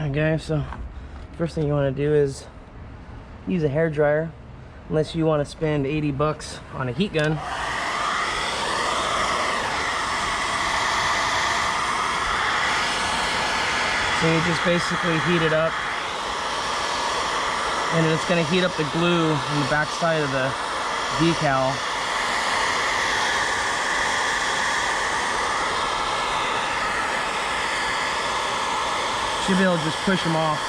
Alright guys, so first thing you want to do is use a hair dryer, unless you want to spend 80 bucks on a heat gun. So you just basically heat it up, and it's going to heat up the glue on the back side of the decal. Should be able to just push them off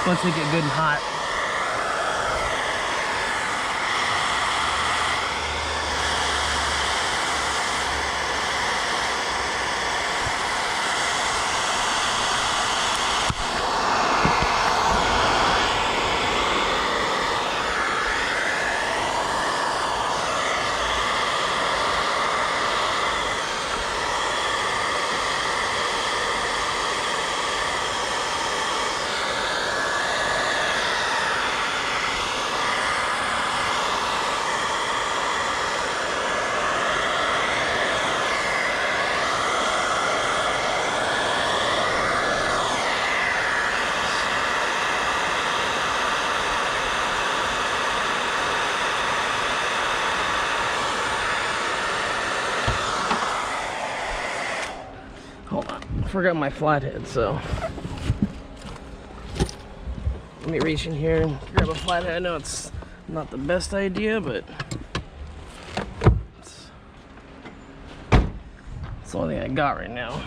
once they get good and hot. Hold on, I forgot my flathead, so let me reach in here and grab a flathead. I know it's not the best idea, but it's the only thing I got right now.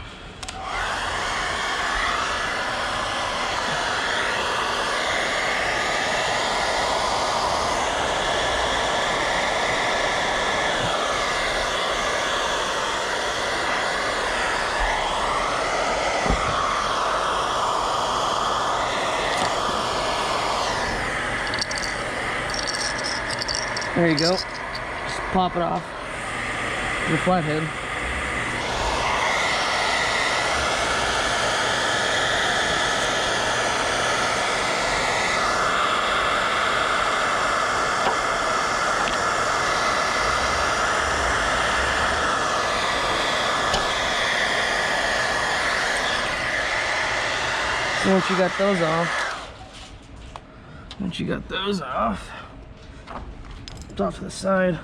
There you go. Just pop it off your flathead. So once you got those off, off to the side,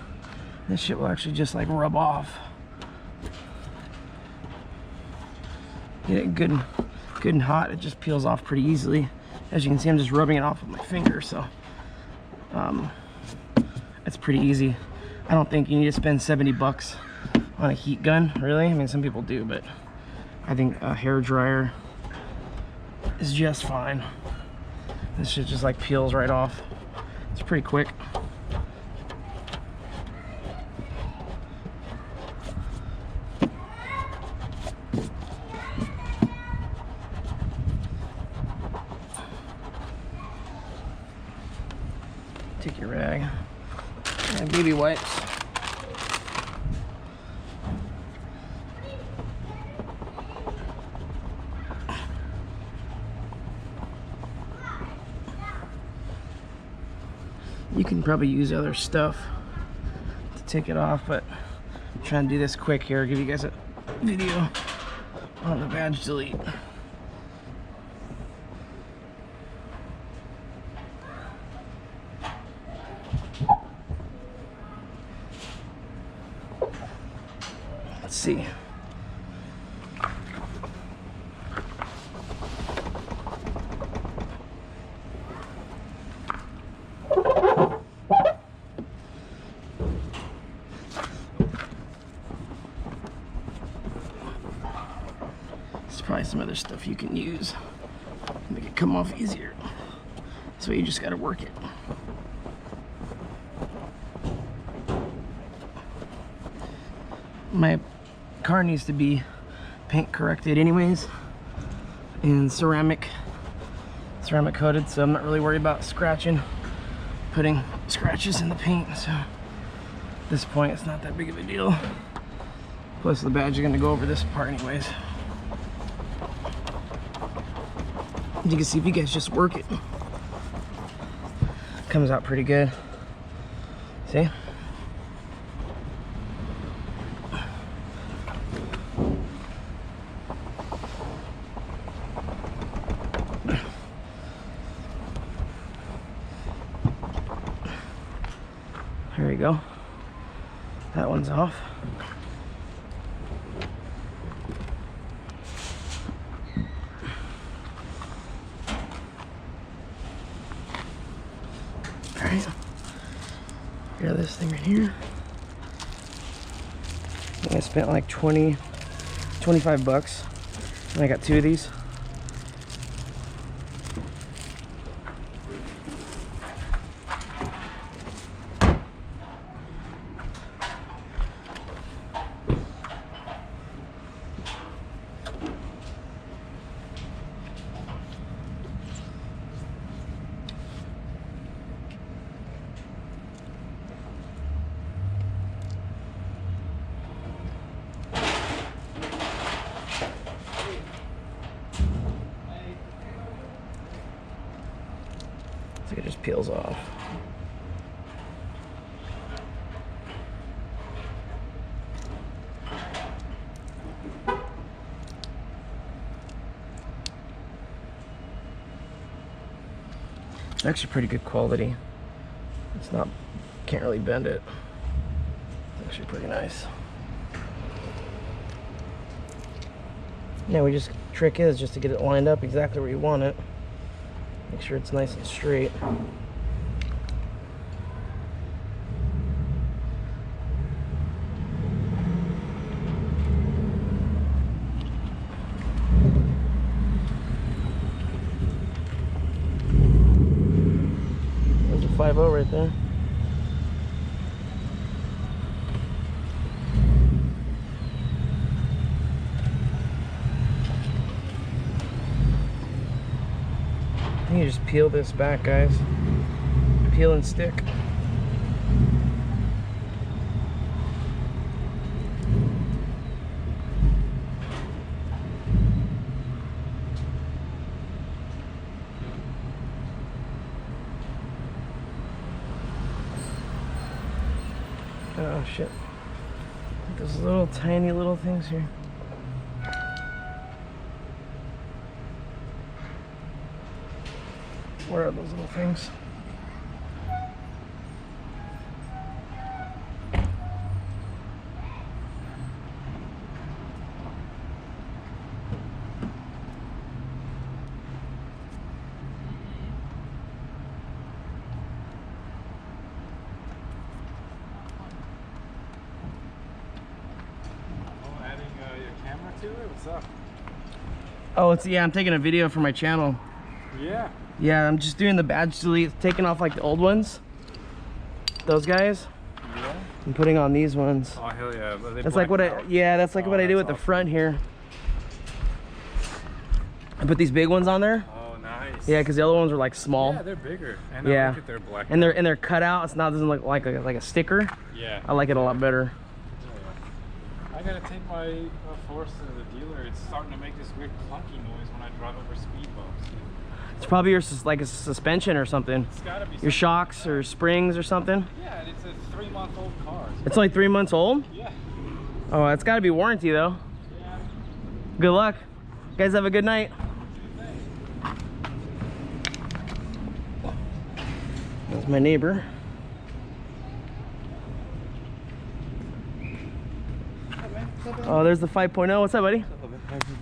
this shit will actually just like rub off. Get it good and hot, it just peels off pretty easily. As you can see, I'm just rubbing it off with my finger, so it's pretty easy. I don't think you need to spend 70 bucks on a heat gun, really. I mean, some people do, but I think a hair dryer is just fine. This shit just like peels right off. It's pretty quick. Take your rag and baby wipes. You can probably use other stuff to take it off, but I'm trying to do this quick here, give you guys a video on the badge delete. Let's see. There's probably some other stuff you can use to make it come off easier. So you just gotta work it. My car needs to be paint corrected anyways, and ceramic coated, so I'm not really worried about putting scratches in the paint. So at this point it's not that big of a deal. Plus the badge is going to go over this part anyways. You can see if you guys just work it, comes out pretty good. See? you go. That one's off. All right. Got this thing right here. I spent like 25 bucks. And I got 2 of these. It's like it just peels off. It's actually pretty good quality. It's not, can't really bend it. It's actually pretty nice. Yeah, trick is just to get it lined up exactly where you want it. Make sure it's nice and straight. There's a 5.0 right there. You just peel this back, guys. Peel and stick. Oh shit. Those little tiny little things here. Where are those little things? Adding your camera to it? What's up? Oh, yeah, I'm taking a video for my channel. Yeah. Yeah, I'm just doing the badge delete, taking off like the old ones. Those guys. Yeah. And putting on these ones. Oh hell yeah. That's like what I, yeah, that's like what I do with the front here. I put these big ones on there. Oh nice. Yeah, because the other ones are like small. Yeah, they're bigger. And yeah. look at their black. And they're cut out. It's not, doesn't look like a sticker. Yeah. I like it a lot better. Yeah. I gotta take my Force to the dealer. It's starting to make this weird clunky noise when I drive over speed bumps. It's probably your like a suspension or something. It's gotta be your shocks like or springs or something. Yeah, and it's a 3-month-old car. So it's only 3 months old? Yeah. Oh, it's gotta be warranty though. Yeah. Good luck. You guys have a good night. That's my neighbor. Oh, there's the 5.0. What's up, buddy?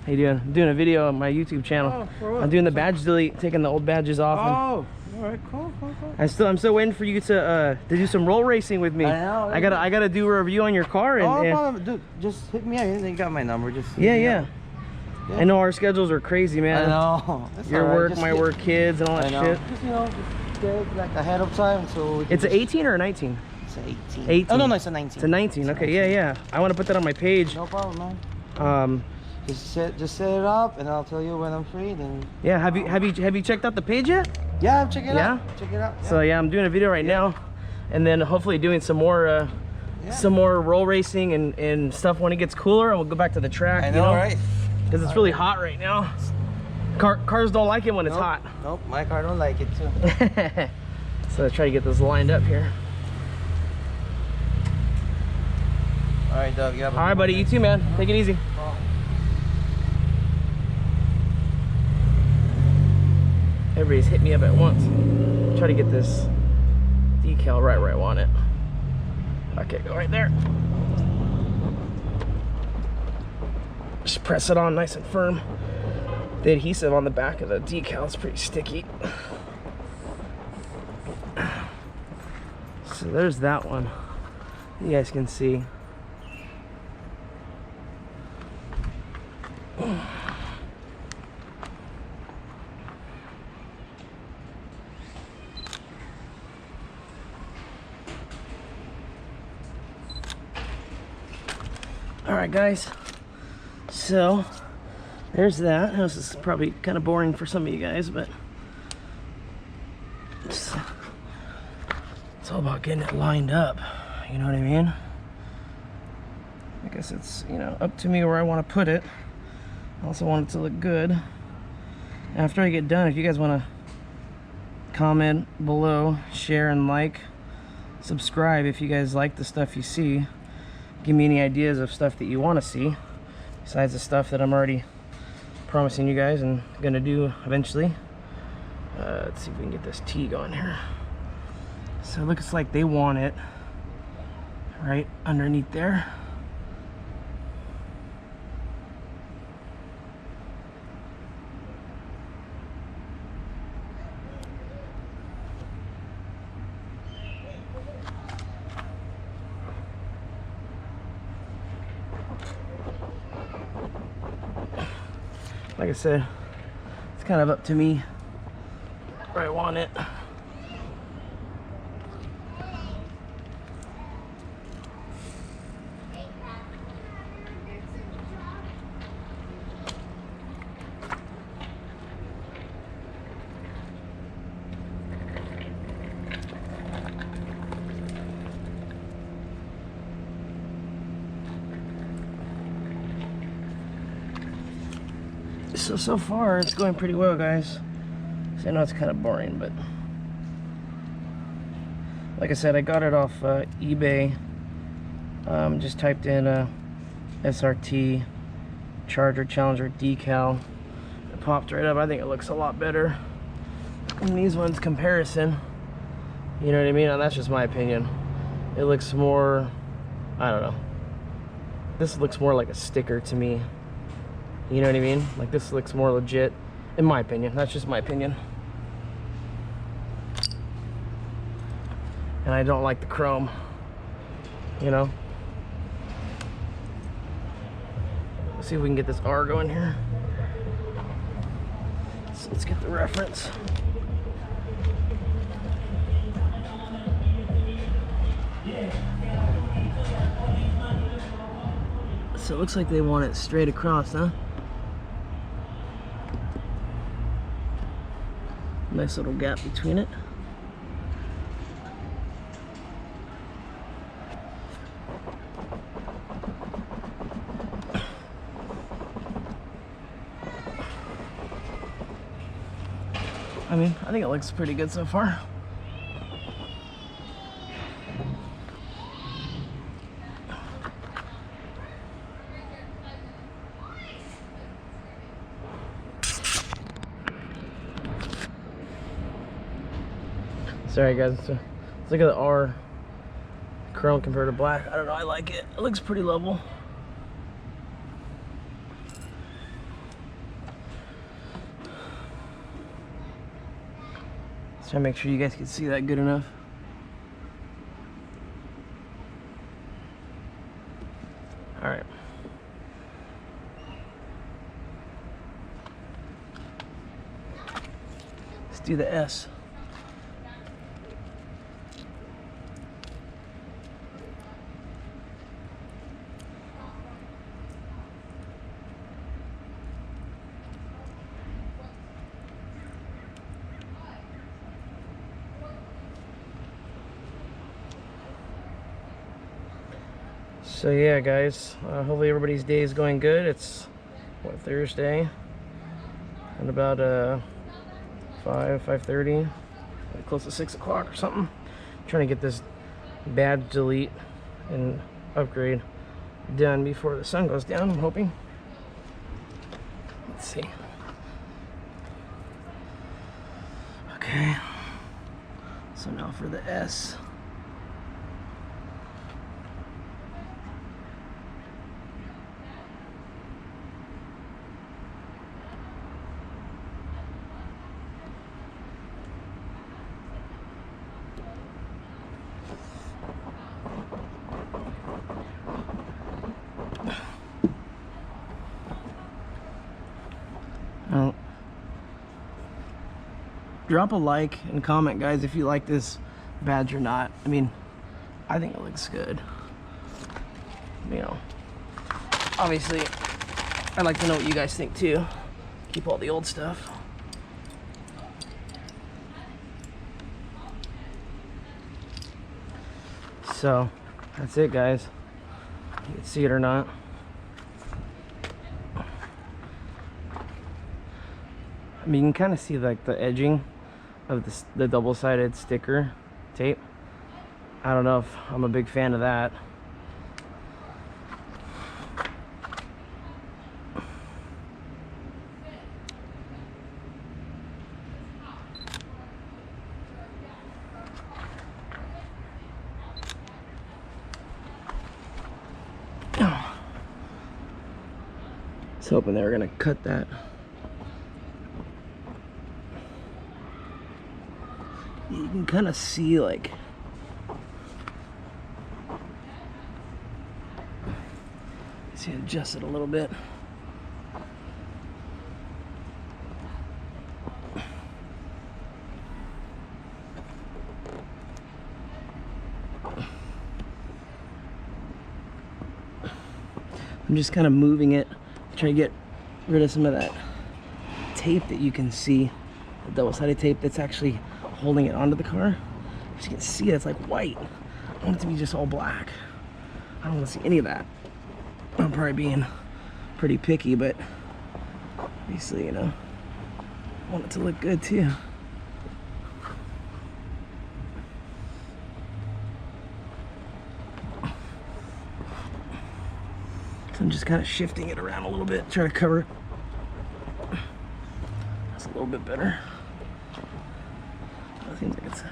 How you doing? I'm doing a video on my YouTube channel. Oh, for what? I'm doing the badge delete, taking the old badges off. Oh, all right, cool. I'm still waiting for you to do some roll racing with me. I know. I gotta do a review on your car. And, no problem. Dude, just hit me up. You got my number. Just yeah. I know our schedules are crazy, man. I know. Your work, my work, kids, and all that shit. Just, just get like ahead of time so we can It's an 18 or a 19? It's an 18. 18. Oh no, it's a 19. It's a 19. Okay, yeah. I want to put that on my page. No problem, man. Just set it up, and I'll tell you when I'm free. Then. Yeah. Have you checked out the page yet? Yeah, I'm checking it out. Check it out. Yeah. So yeah, I'm doing a video right now, and then hopefully doing some more roll racing and stuff when it gets cooler, and we'll go back to the track. I know, right? Because it's really hot right now. Cars don't like it when it's hot. Nope, my car don't like it too. So let's try to get this lined up here. All right, Doug. All right, buddy. You too, man. Take it easy. Everybody's hit me up at once. Try to get this decal right where I want it. Okay, go right there. Just press it on nice and firm. The adhesive on the back of the decal is pretty sticky. So there's that one. You guys can see. Alright guys, so there's that. This is probably kind of boring for some of you guys, but it's all about getting it lined up, you know what I mean? I guess it's, you know, up to me where I want to put it. I also want it to look good. After I get done, if you guys want to comment below, share and like, subscribe if you guys like the stuff you see. Give me any ideas of stuff that you want to see besides the stuff that I'm already promising you guys and gonna do eventually. Let's see if we can get this T going here. So it looks like they want it right underneath there. Like I said, it's kind of up to me where I want it. So far it's going pretty well, guys. So I know it's kind of boring, but like I said, I got it off eBay. Just typed in SRT Charger Challenger decal. It popped right up. I think it looks a lot better in these ones comparison. You know what I mean? And that's just my opinion. It looks more, I don't know. This looks more like a sticker to me. You know what I mean? Like this looks more legit, in my opinion. That's just my opinion. And I don't like the chrome, you know? Let's see if we can get this R going here. So let's get the reference. So it looks like they want it straight across, huh? Nice little gap between it. I mean, I think it looks pretty good so far. Sorry guys, let's look at the R chrome compared to black. I don't know, I like it. It looks pretty level. Let's try to make sure you guys can see that good enough. Alright. Let's do the S. So yeah guys, hopefully everybody's day is going good. It's what, Thursday, and about 5:30, close to 6 o'clock or something. I'm trying to get this badge delete and upgrade done before the sun goes down, I'm hoping. Let's see. Okay, so now for the S. drop a like and comment, guys, if you like this badge or not. I mean, I think it looks good. You know, obviously, I'd like to know what you guys think too. Keep all the old stuff. So, that's it, guys. You can see it or not. I mean, you can kind of see like the edging of the double-sided sticker tape. I don't know if I'm a big fan of that. I was hoping they were gonna cut that. You can kind of see like see, adjust it a little bit. I'm just kind of moving it, try to get rid of some of that tape that you can see, the double-sided tape that's actually holding it onto the car. As you can see, it's like white. I want it to be just all black. I don't want to see any of that. I'm probably being pretty picky, but obviously, you know, I want it to look good too. So I'm just kind of shifting it around a little bit, try to cover it. That's a little bit better. That seems like it's